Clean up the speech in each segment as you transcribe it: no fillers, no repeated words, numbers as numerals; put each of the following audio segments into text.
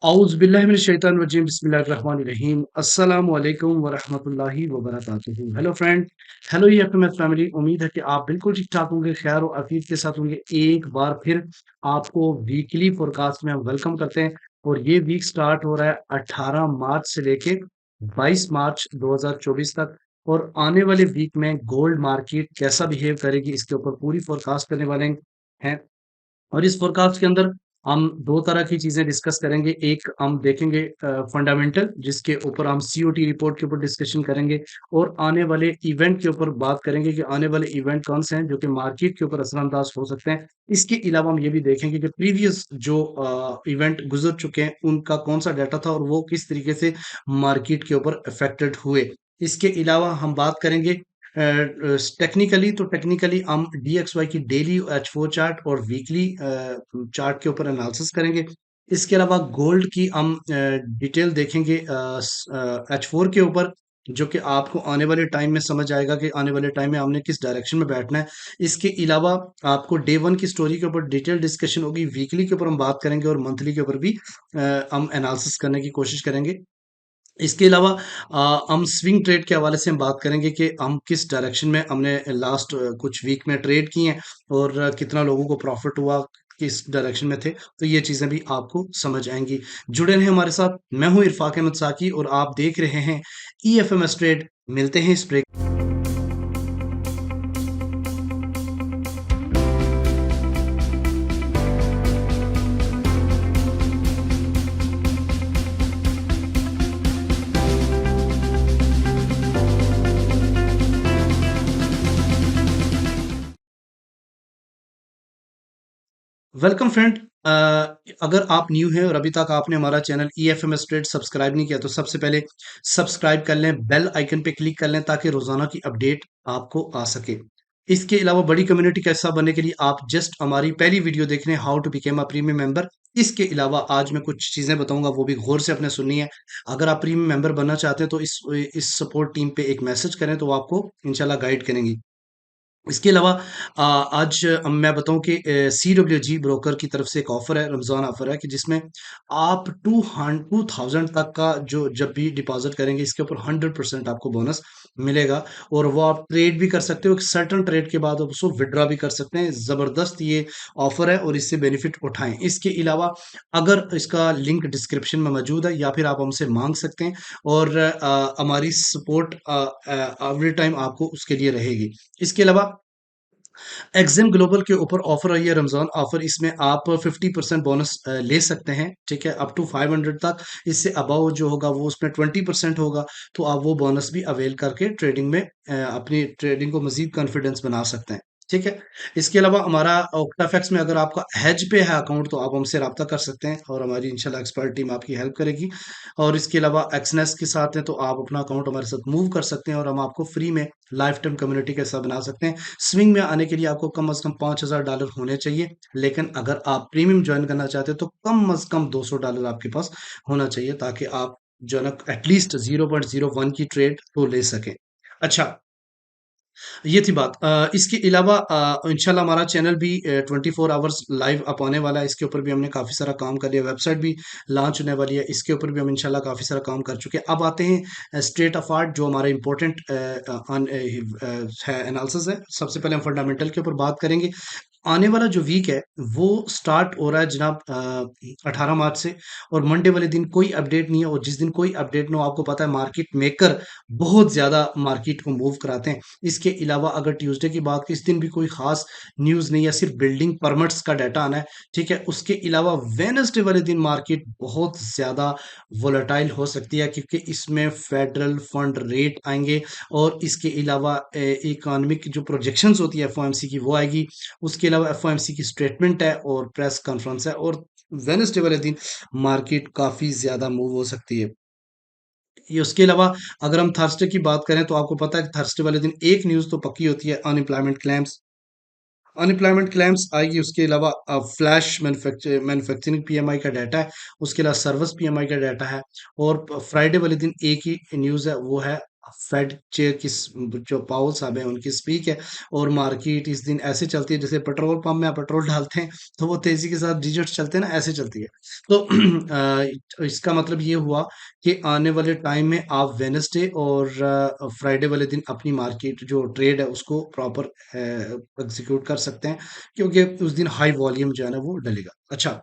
औज़ु बिल्लाहि मिनश शैतानिर रजीम बिस्मिल्लाहिर रहमानिर रहीम अस्सलामु अलैकुम व रहमतुल्लाहि व बरकातुहू। Hello friend, hello EFMS family. उम्मीद है कि आप बिल्कुल ठीक-ठाक होंगे, खैर और आफियत के साथ होंगे। एक बार फिर आपको वीकली फोरकास्ट में हम वेलकम करते हैं और ये वीक स्टार्ट हो रहा है 18 मार्च से लेके 22 मार्च 2024 तक। और आने वाले वीक में गोल्ड मार्केट कैसा बिहेव करेगी इसके ऊपर पूरी फोरकास्ट करने वाले हैं। और इस फोरकास्ट के अंदर हम 2 तरह की चीज़ें डिस्कस करेंगे। एक हम देखेंगे फंडामेंटल, जिसके ऊपर हम सीओटी रिपोर्ट के ऊपर डिस्कशन करेंगे और आने वाले इवेंट के ऊपर बात करेंगे कि आने वाले इवेंट कौन से हैं जो कि मार्केट के ऊपर असरअंदाज हो सकते हैं। इसके अलावा हम ये भी देखेंगे कि प्रीवियस जो इवेंट गुज़र चुके हैं, उनका कौन-सा डाटा था और वो किस तरीके से मार्केट के ऊपर अफेक्टेड हुए। इसके अलावा हम बात करेंगे टेक्निकली हम डीएक्सवाई की डेली H4 चार्ट और वीकली चार्ट के ऊपर एनालिसिस करेंगे। इसके अलावा गोल्ड की हम डिटेल देखेंगे H4 के ऊपर, जो कि आपको आने वाले टाइम में समझ आएगा कि आने वाले टाइम में हमने किस डायरेक्शन में बैठना है। इसके अलावा आपको डे 1 की स्टोरी के ऊपर डिटेल डिस्कशन होगी, वीकली के ऊपर हम बात करेंगे और मंथली के ऊपर भी हम एनालिसिस करने की कोशिश करेंगे। इसके अलावा हम स्विंग ट्रेड के हवाले से हम बात करेंगे कि हम किस डायरेक्शन में हमने लास्ट कुछ वीक में ट्रेड किए हैं और कितना लोगों को प्रॉफिट हुआ, किस डायरेक्शन में थे। तो ये चीज़ें भी आपको समझ आएँगी। जुड़े रहें हमारे साथ। मैं हूँ इरफ़ाक अहमद साकी और आप देख रहे हैं ईएफएमएस ट्रेड। मिलते हैं इस ब्रेक। Welcome friend. अगर आप न्यू हैं और अभी तक आपने हमारा चैनल ईएफएमएस ट्रेड सब्सक्राइब नहीं किया तो सबसे पहले सब्सक्राइब कर लें, बेल आइकन पे क्लिक कर लें ताकि रोजाना की अपडेट आपको आ सके। इसके अलावा बड़ी कम्युनिटी का हिस्सा बनने के लिए आप जस्ट हमारी पहली वीडियो देख रहे हैं, how to become a premium member. इसके अलावा आज मैं कुछ चीजें बताऊंगा, वो भी गौर से अपने सुननी है। अगर आप प्रीमियम मेंबर बनना चाहते हैं तो इस सपोर्ट टीम पे एक मैसेज करें तो वो आपको इंशाल्लाह गाइड करेंगी। इसके अलावा आज मैं बताऊं कि CWG ब्रोकर की तरफ से एक ऑफर है, रमजान ऑफर है, कि जिसमें आप 2000 तक का जो जब भी डिपॉजिट करेंगे इसके ऊपर 100% आपको बोनस मिलेगा। और वो आप ट्रेड भी कर सकते हो, एक सर्टन ट्रेड के बाद आप उसको विड्रॉ भी कर सकते हैं। जबरदस्त ये ऑफर है और इससे बेनिफिट उठाएं। इसके अलावा अगर इसका लिंक डिस्क्रिप्शन में मौजूद है या फिर आप हमसे मांग सकते हैं और हमारी सपोर्ट एवरी टाइम आपको उसके लिए रहेगी। इसके अलावा एक्जिम ग्लोबल के ऊपर ऑफर आई है, रमजान ऑफर। इसमें आप 50% बोनस ले सकते हैं, ठीक है, अप टू 500 तक। इससे अबाव जो होगा वो उसमें 20% होगा। तो आप वो बोनस भी अवेल करके ट्रेडिंग में अपनी ट्रेडिंग को मजीद कॉन्फिडेंस बना सकते हैं, ठीक है। इसके अलावा हमारा ऑक्टाफेक्स में अगर आपका हेज पे है अकाउंट तो आप हमसे रब्ता कर सकते हैं और हमारी इंशाल्लाह एक्सपर्ट टीम आपकी हेल्प करेगी। और इसके अलावा एक्सनेस के साथ है तो आप अपना अकाउंट हमारे साथ मूव कर सकते हैं और हम आपको फ्री में लाइफ टाइम कम्युनिटी का हिस्सा बना सकते हैं। स्विंग में आने के लिए आपको कम से कम $5000 होने चाहिए, लेकिन अगर आप प्रीमियम ज्वाइन करना चाहते हैं तो कम से कम $200 आपके पास होना चाहिए ताकि आप जो है ना एटलीस्ट 0.01 की ट्रेड तो ले सकें। अच्छा, ये थी बात। इसके अलावा इंशाल्लाह हमारा चैनल भी 24 आवर्स लाइव अप आने वाला है। इसके ऊपर भी हमने काफ़ी सारा काम कर लिया, वेबसाइट भी लॉन्च होने वाली है, इसके ऊपर भी हम इंशाल्लाह काफ़ी सारा काम कर चुके हैं। अब आते हैं स्टेट ऑफ आर्ट, जो हमारा इंपॉर्टेंट है, एनालिसिस है। सबसे पहले हम फंडामेंटल के ऊपर बात करेंगे। आने वाला जो वीक है वो स्टार्ट हो रहा है जनाब 18 मार्च से, और मंडे वाले दिन कोई अपडेट नहीं है। और जिस दिन कोई अपडेट ना हो, आपको पता है मार्केट मेकर बहुत ज्यादा मार्केट को मूव कराते हैं। इसके अलावा अगर ट्यूसडे की बात की, इस दिन भी कोई खास न्यूज नहीं है, सिर्फ बिल्डिंग परमिट्स का डाटा आना है, ठीक है। उसके अलावा वेनसडे वाले दिन मार्केट बहुत ज्यादा वोलेटाइल हो सकती है क्योंकि इसमें फेडरल फंड रेट आएंगे और इसके अलावा इकोनॉमिक जो प्रोजेक्शंस होती है एफओएमसी की वो आएगी। उसके अलावा एफओएमसी की स्टेटमेंट है और प्रेस कॉन्फ्रेंस है। और वेनसडे वाले दिन मार्केट काफी ज्यादा मूव हो सकती है। ये उसके अलावा अगर हम थर्सडे की बात करें तो आपको पता है कि थर्सडे वाले दिन एक न्यूज़ तो पक्की होती है, अनएम्प्लॉयमेंट क्लेम्स आएगी। उसके अलावा फ्लैश मैन्युफैक्चरिंग पीएमआई का डाटा है। उसके अलावा सर्विस पीएमआई का डाटा है। और फ्राइडे वाले दिन एक ही न्यूज़ है, वो है फेड चेयर की जो पाउल साहब है उनकी स्पीच है, और मार्केट इस दिन ऐसे चलती है जैसे पेट्रोल पंप में आप पेट्रोल डालते हैं तो वो तेजी के साथ डिजिट्स चलते हैं ना, ऐसे चलती है। तो इसका मतलब ये हुआ कि आने वाले टाइम में आप वेनसडे और फ्राइडे वाले दिन अपनी मार्केट जो ट्रेड है उसको प्रॉपर एग्जीक्यूट कर सकते हैं, क्योंकि उस दिन हाई वॉल्यूम जो है ना वो डलेगा। अच्छा,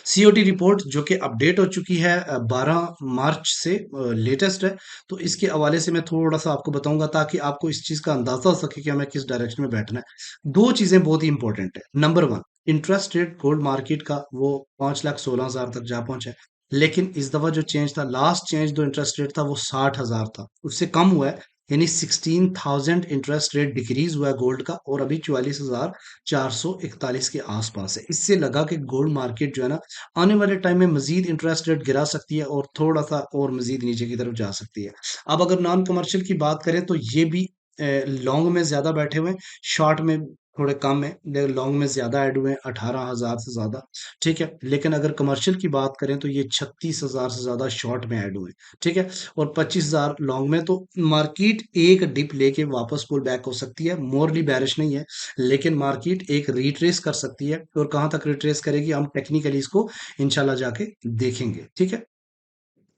सीओटी रिपोर्ट जो कि अपडेट हो चुकी है 12 मार्च से लेटेस्ट है, तो इसके हवाले से मैं थोड़ा सा आपको बताऊंगा ताकि आपको इस चीज़ का अंदाजा हो सके कि हमें किस डायरेक्शन में बैठना है। दो चीज़ें बहुत ही इंपॉर्टेंट है। Number one, interest rate gold market का वो 5,16,000 तक जा पहुंचा है, लेकिन इस दफा जो चेंज था, लास्ट चेंज जो इंटरेस्ट रेट था वो 60,000 था, उससे कम हुआ है। यानी 16,000 इंटरेस्ट रेट डिक्रीज हुआ है गोल्ड का, और अभी 44,441 के आसपास है। इससे लगा कि गोल्ड मार्केट जो है ना आने वाले टाइम में मजीद इंटरेस्ट रेट गिरा सकती है और थोड़ा सा और मजीद नीचे की तरफ जा सकती है। अब अगर नॉन कमर्शियल की बात करें तो ये भी लॉन्ग में ज्यादा बैठे हुए हैं, शॉर्ट में थोड़े कम है, लेकिन लॉन्ग में ज्यादा ऐड हुए हैं, 18,000 से ज्यादा। ठीक है, लेकिन अगर कमर्शियल की बात करें तो ये 36,000 से ज्यादा शॉर्ट में ऐड हुए हैं। ठीक है, और 25,000 लॉन्ग में। तो मार्केट एक डिप लेके वापस पुल बैक हो सकती है, मोरली बैरिश नहीं है, लेकिन मार्केट एक रिट्रेस कर सकती है, और कहां तक रिट्रेस करेगी हम टेक्निकली इसको इंशाल्लाह जाके देखेंगे। ठीक है,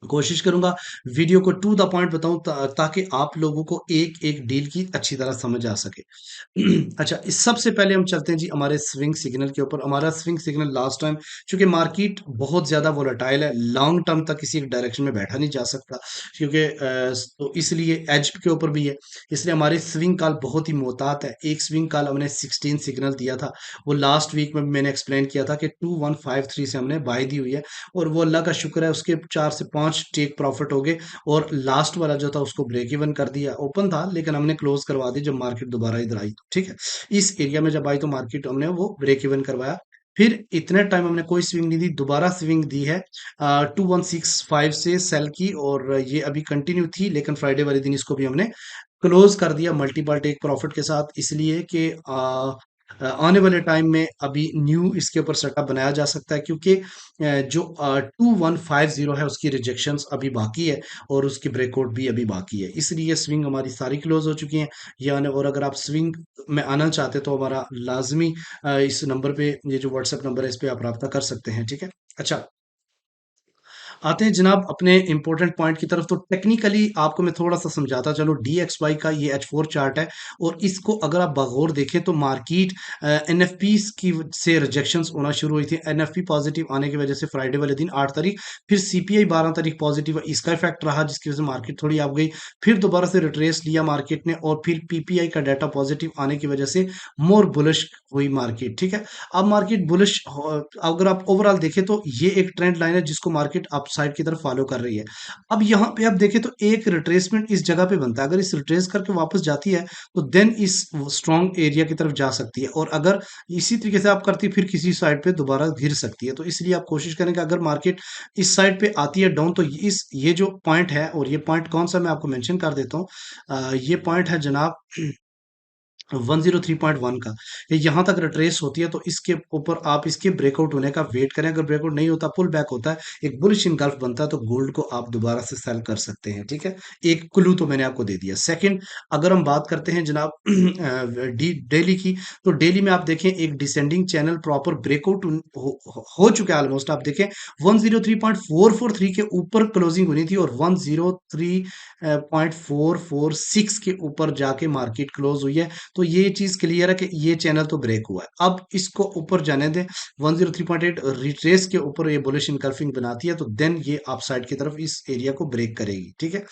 कोशिश करूंगा वीडियो को टू द पॉइंट बताऊं ताकि आप लोगों को एक एक डील की अच्छी तरह समझ आ सके। अच्छा, इस सबसे पहले हम चलते हैं जी हमारे स्विंग सिग्नल के ऊपर। हमारा स्विंग सिग्नल लास्ट टाइम, क्योंकि मार्केट बहुत ज्यादा वोलेटाइल है, लॉन्ग टर्म तक किसी एक डायरेक्शन में बैठा नहीं जा सकता, क्योंकि तो इसलिए एज के ऊपर भी है, इसलिए हमारे स्विंग कॉल बहुत ही मोहतात है। एक स्विंग कॉल हमने 16 सिग्नल दिया था, वो लास्ट वीक में भी मैंने एक्सप्लेन किया था कि 2153 से हमने बाय दी हुई है, और वो अल्लाह का शुक्र है उसके 4 से 5 टेक प्रॉफिट हो गए, और लास्ट वाला जो था उसको ब्रेक इवन कर दिया। ओपन था लेकिन हमने क्लोज करवा दी जब मार्केट दोबारा इधर आई तो। ठीक है, इस एरिया में जब आई तो मार्केट हमने वो ब्रेक इवन करवाया। फिर इतने टाइम हमने कोई स्विंग नहीं दी, दोबारा स्विंग दी है 2165 से सेल की, और ये अभी कंटिन्यू थी, लेकिन फ्राइडे वाले दिन इसको भी हमने क्लोज कर दिया मल्टीपल टेक प्रॉफिट के साथ, इसलिए कि आने वाले टाइम में अभी न्यू इसके ऊपर सेटअप बनाया जा सकता है, क्योंकि जो 2150 है उसकी रिजेक्शंस अभी बाकी है, और उसकी ब्रेकआउट भी अभी बाकी है, इसलिए स्विंग हमारी सारी क्लोज हो चुकी हैं। यानी, और अगर आप स्विंग में आना चाहते तो हमारा लाजमी इस नंबर पे, ये जो व्हाट्सएप नंबर है इस पे आप रब्ता कर सकते हैं। ठीक है, अच्छा, आते हैं जनाब अपने इंपॉर्टेंट पॉइंट की तरफ। तो टेक्निकली आपको मैं थोड़ा सा समझाता चलो। DXY का ये H4 चार्ट है, और इसको अगर आप बगौर देखें तो मार्केट NFP की से रिजेक्शंस होना शुरू हुई थी। NFP पॉजिटिव आने की वजह से फ्राइडे वाले दिन 8 तारीख, फिर CPI 12 तारीख पॉजिटिव है, इसका इफेक्ट रहा जिसकी वजह से मार्केट थोड़ी आप गई। फिर दोबारा से रिट्रेस लिया मार्केट ने, और फिर PPI का डाटा पॉजिटिव आने की वजह से मोर बुलिश हुई मार्केट। ठीक है, अब मार्केट बुलिश, अगर आप ओवरऑल देखें तो ये एक ट्रेंड लाइन है जिसको मार्केट अपसाइड की तरफ फॉलो कर रही है। अब यहाँ पे आप देखें तो एक रिट्रेसमेंट इस जगह पे बनता है, अगर इस रिट्रेस करके वापस जाती है तो देन इस स्ट्रॉन्ग एरिया की तरफ जा सकती है, और अगर इसी तरीके से आप करती है फिर किसी साइड पे दोबारा गिर सकती है। तो इसलिए आप कोशिश करें कि अगर मार्केट इस साइड पे आती है डाउन, तो इस ये जो पॉइंट है, और ये पॉइंट कौन सा मैं आपको मेंशन कर देता हूँ, ये पॉइंट है जनाब 103.1 का। ये यहाँ तक रिट्रेस होती है तो इसके ऊपर आप इसके ब्रेकआउट होने का वेट करें। अगर ब्रेकआउट नहीं होता, पुल बैक होता है, एक बुलिश इनगल्फ बनता है, तो गोल्ड को आप दोबारा से सेल कर सकते हैं। ठीक है, एक क्लू तो मैंने आपको दे दिया। सेकंड, अगर हम बात करते हैं जनाब डेली की, तो डेली में आप देखें एक डिसेंडिंग चैनल प्रॉपर ब्रेकआउट हो चुका है ऑलमोस्ट। आप देखें 103.443 के ऊपर क्लोजिंग होनी थी, और 103.446 के ऊपर जाके मार्केट क्लोज हुई है। तो ये चीज क्लियर है कि ये चैनल तो ब्रेक हुआ है। अब इसको ऊपर जाने दें, 103.8 रिट्रेस के ऊपर ये बुलिश इनकल्फिंग बनाती है, तो देन ये अपसाइड की तरफ इस एरिया को ब्रेक करेगी। ठीक है,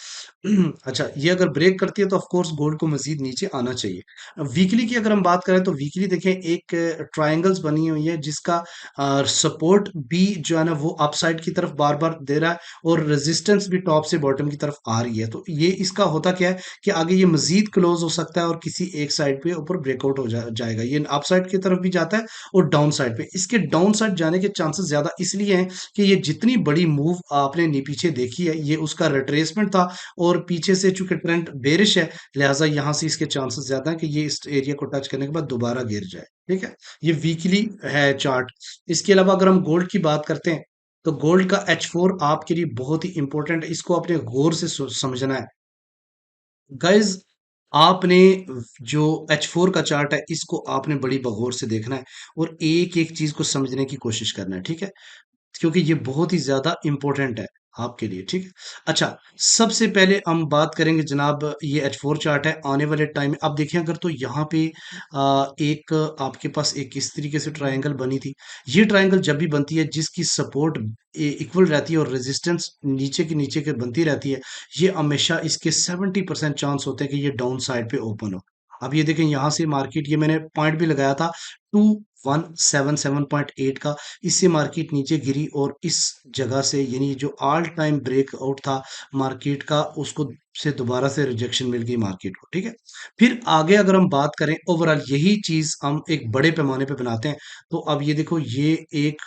अच्छा, ये अगर ब्रेक करती है तो ऑफ कोर्स गोल्ड को मजीद नीचे आना चाहिए। वीकली की अगर हम बात करें तो वीकली देखें एक ट्रायंगल्स बनी हुई है, जिसका सपोर्ट भी जो है ना वो अपसाइड की तरफ बार बार दे रहा है, और रेजिस्टेंस भी टॉप से बॉटम की तरफ आ रही है। तो ये इसका होता क्या है कि आगे ये मजीद क्लोज हो सकता है, और किसी एक साइड पे ऊपर ब्रेकआउट हो जाएगा। ये अप साइड की तरफ भी जाता है, और डाउन साइड पे, इसके डाउन साइड जाने के चांसेस ज्यादा इसलिए हैं कि ये जितनी बड़ी मूव आपने पीछे देखी है, ये उसका रिट्रेसमेंट था, और पीछे से चूंकि ट्रेंड बेरिश है, लिहाजा यहां से इसके चांसेस ज्यादा है कि ये इस एरिया को टच करने के बाद दोबारा गिर जाए। ठीक है, ये वीकली है चार्ट। इसके अलावा अगर हम गोल्ड की बात करते हैं, तो गोल्ड का H4 आपके लिए बहुत ही इंपॉर्टेंट है, इसको अपने गौर से समझना है। गाइज आपने जो H4 का चार्ट है इसको आपने बड़ी बगौर से देखना है और एक एक चीज को समझने की कोशिश करना है, ठीक है? क्योंकि ये बहुत ही ज्यादा इंपॉर्टेंट है आपके लिए, ठीक है? अच्छा, सबसे पहले हम बात करेंगे जनाब, ये H4 चार्ट है आने वाले टाइम में। अब देखिए अगर तो यहाँ पे एक आपके पास एक इस तरीके से ट्रायंगल बनी थी। ये ट्रायंगल जब भी बनती है जिसकी सपोर्ट इक्वल रहती है और रेजिस्टेंस नीचे की नीचे के बनती रहती है, ये हमेशा इसके 70% चांस होते हैं कि ये डाउन साइड पे ओपन हो। अब ये देखें यहाँ से मार्केट, ये मैंने पॉइंट भी लगाया था 2177.8 का, इससे मार्केट नीचे गिरी और इस जगह से यानी जो ऑल टाइम ब्रेकआउट था मार्केट का, उसको से दोबारा से रिजेक्शन मिल गई मार्केट को, ठीक है? फिर आगे अगर हम बात करें ओवरऑल यही चीज हम एक बड़े पैमाने पे बनाते हैं, तो अब ये देखो ये एक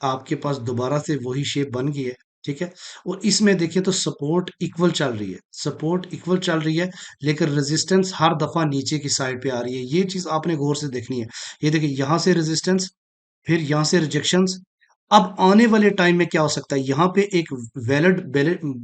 आपके पास दोबारा से वही शेप बन गई है, ठीक है? और इसमें देखिए तो सपोर्ट इक्वल चल रही है, सपोर्ट इक्वल चल रही है, लेकिन रेजिस्टेंस हर दफा नीचे की साइड पे आ रही है। ये चीज आपने गौर से देखनी है। ये देखिए यहाँ से रेजिस्टेंस, फिर यहाँ से रिजेक्शंस। अब आने वाले टाइम में क्या हो सकता है, यहाँ पे एक वैलिड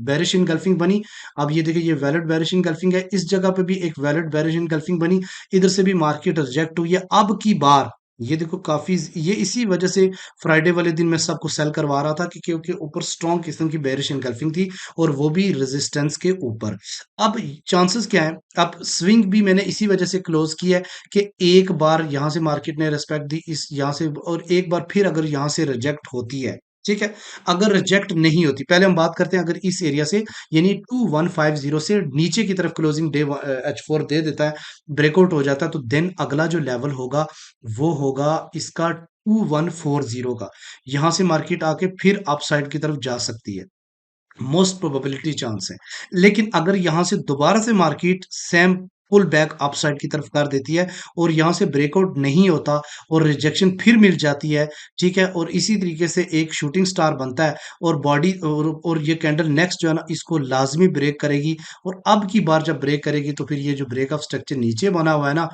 बेरिश इनगल्फिंग बनी। अब ये देखिए ये वैलिड बेरिश इनगल्फिंग है, इस जगह पे भी एक वैलिड बेरिश इनगल्फिंग बनी, इधर से भी मार्केट रिजेक्ट हुई है। अब की बार ये देखो काफी, ये इसी वजह से फ्राइडे वाले दिन मैं सबको सेल करवा रहा था कि क्योंकि ऊपर स्ट्रॉन्ग किस्म की बेरिश इनगल्फिंग थी और वो भी रेजिस्टेंस के ऊपर। अब चांसेस क्या है, अब स्विंग भी मैंने इसी वजह से क्लोज किया है कि एक बार यहां से मार्केट ने रेस्पेक्ट दी इस यहां से, और एक बार फिर अगर यहां से रिजेक्ट होती है, ठीक है? अगर रिजेक्ट नहीं होती, पहले हम बात करते हैं अगर इस एरिया से यानी 2150 से नीचे की तरफ क्लोजिंग डे H4 दे देता है, ब्रेकआउट हो जाता है, तो देन अगला जो लेवल होगा वो होगा इसका 2140 का। यहां से मार्केट आके फिर अपसाइड की तरफ जा सकती है, मोस्ट प्रोबेबिलिटी चांस है। लेकिन अगर यहां से दोबारा से market same pull back upside की तरफ कर देती है और यहां से ब्रेकआउट नहीं होता और रिजेक्शन फिर मिल जाती है, ठीक है, और इसी तरीके से एक शूटिंग स्टार बनता है और बॉडी और ये कैंडल नेक्स्ट जो है ना इसको लाजमी ब्रेक करेगी। और अब की बार जब ब्रेक करेगी तो फिर ये जो ब्रेक ऑफ स्ट्रक्चर नीचे बना हुआ है ना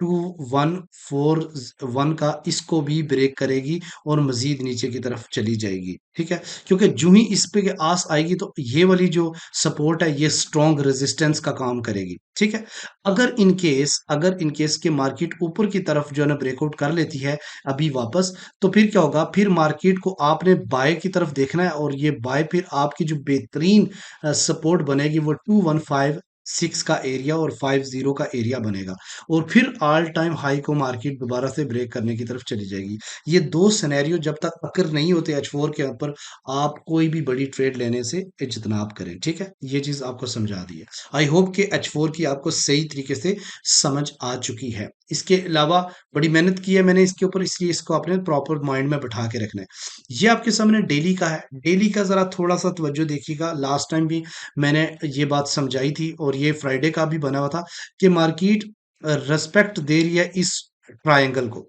2141 का, इसको भी ब्रेक करेगी और मजीद नीचे की तरफ चली जाएगी, ठीक है? क्योंकि जो ही इस पे आस आएगी तो ये वाली जो सपोर्ट है ये स्ट्रॉन्ग रेजिस्टेंस का काम करेगी, ठीक है? अगर इन केस के मार्केट ऊपर की तरफ जो है ना ब्रेकआउट कर लेती है अभी वापस, तो फिर क्या होगा, फिर मार्केट को आपने बाय की तरफ देखना है और ये बाय फिर आपकी जो बेहतरीन सपोर्ट बनेगी वो 2156 का एरिया और 50 का एरिया बनेगा, और फिर ऑल टाइम हाई को मार्केट दोबारा से ब्रेक करने की तरफ चली जाएगी। ये दो सिनेरियो जब तक अकर नहीं होते H4 के ऊपर, आप कोई भी बड़ी ट्रेड लेने से इज्तनाब करें, ठीक है? ये चीज आपको समझा दी है। आई होप कि H4 की आपको सही तरीके से समझ आ चुकी है। इसके अलावा बड़ी मेहनत की है मैंने इसके ऊपर, इसलिए इसको अपने प्रॉपर माइंड में बैठा के रखना है। ये आपके सामने डेली का है, डेली का जरा थोड़ा सा तवज्जो देखिएगा। लास्ट टाइम भी मैंने ये बात समझाई थी और ये फ्राइडे का भी बना हुआ था कि मार्केट रेस्पेक्ट दे रही है इस ट्रायंगल को।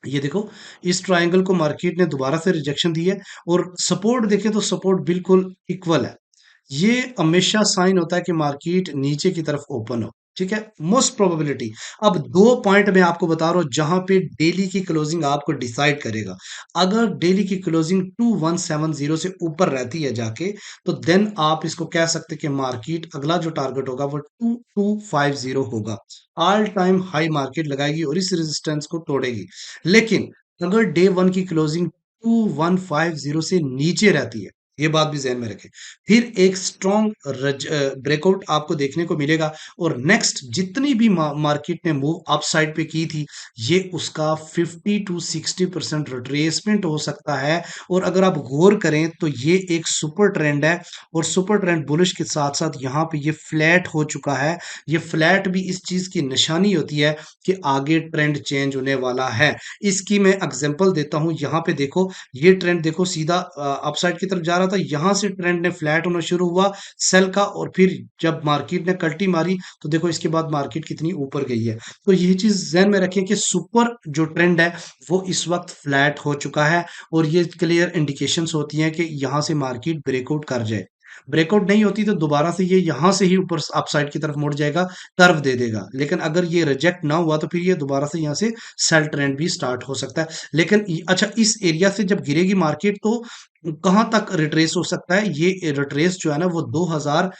ये देखो इस ट्रायंगल को मार्केट ने दोबारा से रिजेक्शन दी है और सपोर्ट देखें तो सपोर्ट बिल्कुल इक्वल है। ये हमेशा साइन होता है कि मार्केट नीचे की तरफ ओपन हो, ठीक है, मोस्ट प्रोबेबिलिटी। अब दो पॉइंट मैं आपको बता रहा हूं जहां पे डेली की क्लोजिंग आपको डिसाइड करेगा। अगर डेली की क्लोजिंग 2170 से ऊपर रहती है जाके, तो देन आप इसको कह सकते हैं कि मार्केट अगला जो टारगेट होगा वो 2250 होगा। ऑल टाइम हाई मार्केट लगाएगी और इस रेजिस्टेंस को तोड़ेगी। लेकिन अगर डे वन की क्लोजिंग 2150 से नीचे रहती है, ये बात भी ध्यान में रखें, फिर एक स्ट्रॉन्ग ब्रेकआउट आपको देखने को मिलेगा और नेक्स्ट जितनी भी मार्केट ने मूव अप साइड पे की थी, ये उसका 50 to 60% रिट्रेसमेंट हो सकता है। और अगर आप गौर करें तो ये एक सुपर ट्रेंड है और सुपर ट्रेंड बुलिश के साथ साथ यहाँ पे ये फ्लैट हो चुका है। ये फ्लैट भी इस चीज की निशानी होती है कि आगे ट्रेंड चेंज होने वाला है। इसकी मैं एग्जांपल देता हूं, यहाँ पे देखो ये ट्रेंड देखो सीधा अपसाइड की तरफ जा रहा था, यहां से ट्रेंड ने फ्लैट होना शुरू हुआ सेल का, और फिर जब मार्केट ने कल्टी मारी तो देखो इसके बाद मार्केट कितनी ऊपर गई है। तो ये चीज ध्यान में रखें कि सुपर जो ट्रेंड है वो इस वक्त फ्लैट हो चुका है और ये क्लियर इंडिकेशंस होती हैं कि यहां से मार्केट ब्रेकआउट कर जाए। ब्रेकआउट नहीं होती तो दोबारा से ये यहाँ से ही ऊपर अपसाइड की तरफ मुड़ जाएगा, कर्व दे देगा। लेकिन अगर ये रिजेक्ट ना हुआ तो फिर ये दोबारा से यहाँ से सेल ट्रेंड भी स्टार्ट हो सकता है। लेकिन अच्छा, इस एरिया से जब गिरेगी मार्केट तो कहाँ तक रिट्रेस हो सकता है? ये रिट्रेस जो है ना वो 2000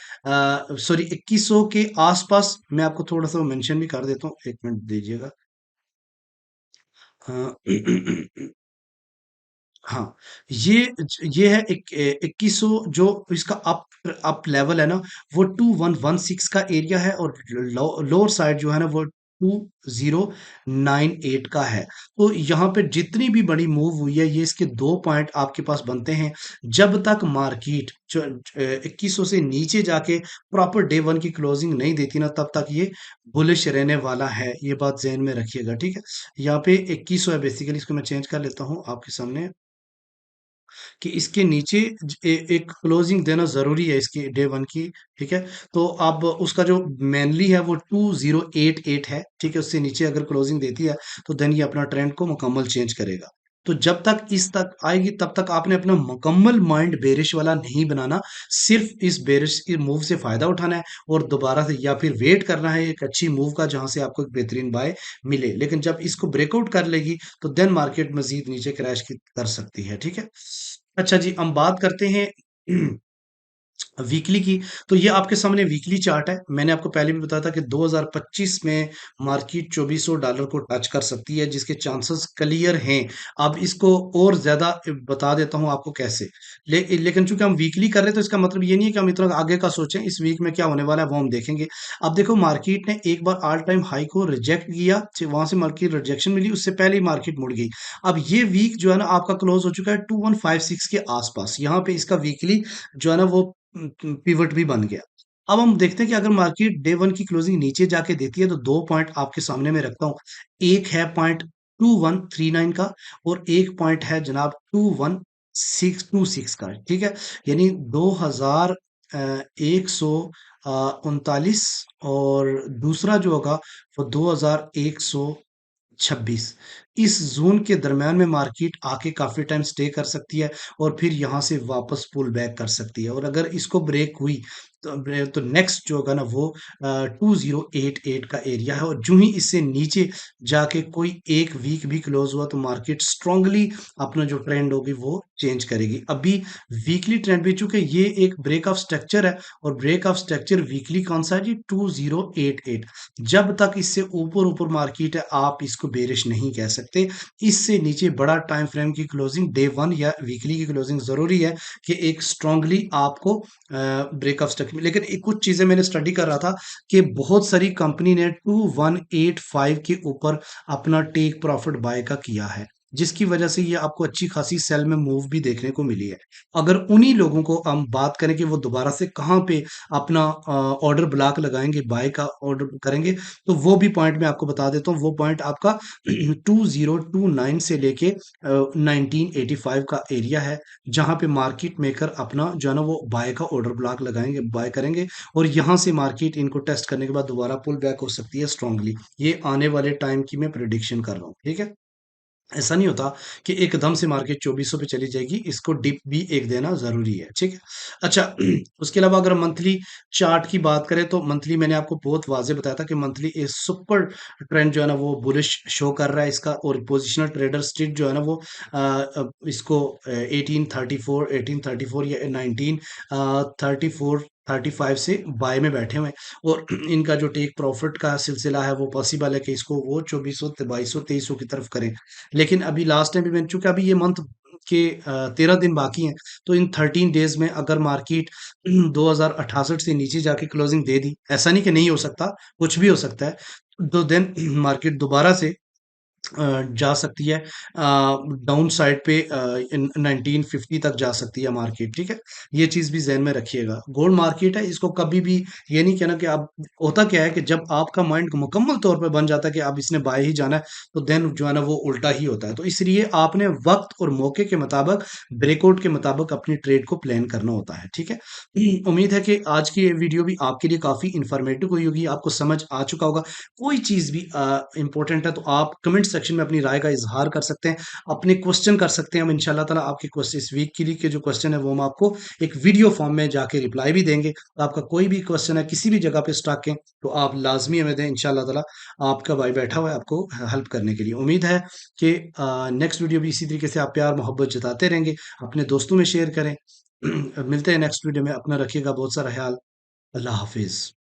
सॉरी 2100 के आसपास, मैं आपको थोड़ा सा मेंशन भी कर देता हूँ, एक मिनट दीजिएगा। हाँ हाँ, ये है 2100, जो इसका अप लेवल है ना वो 2116 का एरिया है, और लोअर साइड जो है ना वो 2098 का है। तो यहाँ पे जितनी भी बड़ी मूव हुई है, ये इसके दो पॉइंट आपके पास बनते हैं। जब तक मार्केट 2100 से नीचे जाके प्रॉपर डे वन की क्लोजिंग नहीं देती ना, तब तक ये बुलिश रहने वाला है। ये बात ध्यान में रखिएगा, ठीक है। यहाँ पे 2100 है बेसिकली, इसको मैं चेंज कर लेता हूँ आपके सामने, कि इसके नीचे एक क्लोजिंग देना जरूरी है इसकी डे वन की, ठीक है। तो अब उसका जो मेनली है वो 2088 है, ठीक है। उससे नीचे अगर क्लोजिंग देती है तो देन ये अपना ट्रेंड को मुकम्मल चेंज करेगा। तो जब तक इस तक आएगी तब तक आपने अपना मुकम्मल माइंड बेरिश वाला नहीं बनाना, सिर्फ इस बेरिश की मूव से फायदा उठाना है, और दोबारा से या फिर वेट करना है एक अच्छी मूव का जहां से आपको एक बेहतरीन बाय मिले। लेकिन जब इसको ब्रेकआउट कर लेगी तो देन मार्केट मजीद नीचे क्रैश की कर सकती है, ठीक है। अच्छा जी, हम बात करते हैं वीकली की। तो ये आपके सामने वीकली चार्ट है। मैंने आपको पहले भी बताया था कि 2025 में मार्केट $2400 को टच कर सकती है, जिसके चांसेस क्लियर हैं। अब इसको और ज्यादा बता देता हूं आपको कैसे। लेकिन चूंकि हम वीकली कर रहे हैं तो इसका मतलब ये नहीं है कि हम इतना आगे का सोचें, इस वीक में क्या होने वाला है वो हम देखेंगे। अब देखो, मार्केट ने एक बार ऑल टाइम हाई को रिजेक्ट किया, वहां से मार्केट रिजेक्शन मिली, उससे पहले ही मार्केट मुड़ गई। अब ये वीक जो है ना आपका क्लोज हो चुका है 2156 के आसपास, यहाँ पे इसका वीकली जो है ना वो पिवट भी बन गया। अब हम देखते हैं कि अगर मार्केट डे वन की क्लोजिंग नीचे जाके देती है तो दो पॉइंट आपके सामने में रखता हूं। एक है पॉइंट 2139 का, और एक पॉइंट है जनाब 21626 का, ठीक है। यानी 2139, और दूसरा जो होगा वो 2126। इस जोन के दरम्यान में मार्केट आके काफी टाइम स्टे कर सकती है, और फिर यहां से वापस पुल बैक कर सकती है। और अगर इसको ब्रेक हुई तो नेक्स्ट जो होगा ना वो 2088 का एरिया है, और जो ही इससे नीचे जाके कोई एक वीक भी क्लोज हुआ तो मार्केट स्ट्रांगली अपना जो ट्रेंड होगी वो चेंज करेगी। अभी वीकली ट्रेंड भी, चूंकि ये एक ब्रेक ऑफ स्ट्रक्चर है, और ब्रेक ऑफ स्ट्रक्चर वीकली कौन सा है जी? 2088। जब तक इससे ऊपर ऊपर मार्केट है आप इसको बेरिश नहीं कह सकते। इससे नीचे बड़ा टाइम फ्रेम की क्लोजिंग डे वन या वीकली की क्लोजिंग जरूरी है कि एक स्ट्रांगली आपको ब्रेक ऑफ स्ट्रक्चर। लेकिन एक कुछ चीजें मैंने स्टडी कर रहा था कि बहुत सारी कंपनी ने 2185 के ऊपर अपना टेक प्रॉफिट बाय का किया है, जिसकी वजह से ये आपको अच्छी खासी सेल में मूव भी देखने को मिली है। अगर उन्हीं लोगों को हम बात करें कि वो दोबारा से कहां पे अपना ऑर्डर ब्लॉक लगाएंगे, बाय का ऑर्डर करेंगे, तो वो भी पॉइंट मैं आपको बता देता हूँ। वो पॉइंट आपका 2029 से लेके 1985 का एरिया है, जहां पे मार्केट मेकर अपना जो है ना वो बाय का ऑर्डर ब्लॉक लगाएंगे, बाय करेंगे, और यहां से मार्केट इनको टेस्ट करने के बाद दोबारा पुल बैक हो सकती है स्ट्रांगली। ये आने वाले टाइम की मैं प्रिडिक्शन कर रहा हूँ, ठीक है। ऐसा नहीं होता कि एकदम से मार्केट 2400 पे चली जाएगी, इसको डिप भी एक देना जरूरी है, ठीक है। अच्छा, उसके अलावा अगर मंथली चार्ट की बात करें तो मंथली मैंने आपको बहुत वाजे बताया था कि मंथली एक सुपर ट्रेंड जो है ना वो बुलिश शो कर रहा है इसका, और पोजिशनल ट्रेडर स्ट्रीट जो है ना वो इसको 1834 या 1934 से बाय में बैठे हुए हैं, और इनका जो टेक प्रॉफिट का सिलसिला है वो पॉसिबल है कि इसको वो 2400 2200 2300 की तरफ करें। लेकिन अभी लास्ट टाइम भी मैंने, चूंकि अभी ये मंथ के 13 दिन बाकी हैं, तो इन 13 डेज में अगर मार्केट 2068 से नीचे जाके क्लोजिंग दे दी, ऐसा नहीं कि नहीं हो सकता, कुछ भी हो सकता है, तो देन मार्केट दोबारा से जा सकती है डाउन साइड पे 1950 तक जा सकती है मार्केट, ठीक है। ये चीज भी जहन में रखिएगा। गोल्ड मार्केट है, इसको कभी भी ये नहीं कहना कि आप, होता क्या है कि जब आपका माइंड मुकम्मल तौर पे बन जाता है कि अब इसने बाय ही जाना है, तो देन जो है ना वो उल्टा ही होता है। तो इसलिए आपने वक्त और मौके के मुताबिक, ब्रेकआउट के मुताबिक अपनी ट्रेड को प्लान करना होता है, ठीक है। उम्मीद है कि आज की ये वीडियो भी आपके लिए काफी इंफॉर्मेटिव हुई होगी, आपको समझ आ चुका होगा। कोई चीज भी इंपॉर्टेंट है तो आप कमेंट सेक्शन में अपनी राय का इजहार कर सकते हैं, अपने क्वेश्चन कर सकते हैं। हम इंशाल्लाह ताला आपके क्वेश्चन इस वीक के लिए के जो क्वेश्चन है वो हम आपको एक वीडियो फॉर्म में जाके रिप्लाई भी देंगे। तो आपका कोई भी क्वेश्चन है किसी भी जगह पे स्टक है तो आप लाजमी हमें दें, इंशाल्लाह ताला आपका भाई बैठा हुआ है आपको हेल्प करने के लिए। उम्मीद है कि नेक्स्ट वीडियो भी इसी तरीके से आप प्यार मोहब्बत जताते रहेंगे, अपने दोस्तों में शेयर करें। मिलते हैं नेक्स्ट वीडियो में, अपना रखिएगा बहुत सारा ख्याल। अल्लाह हाफिज।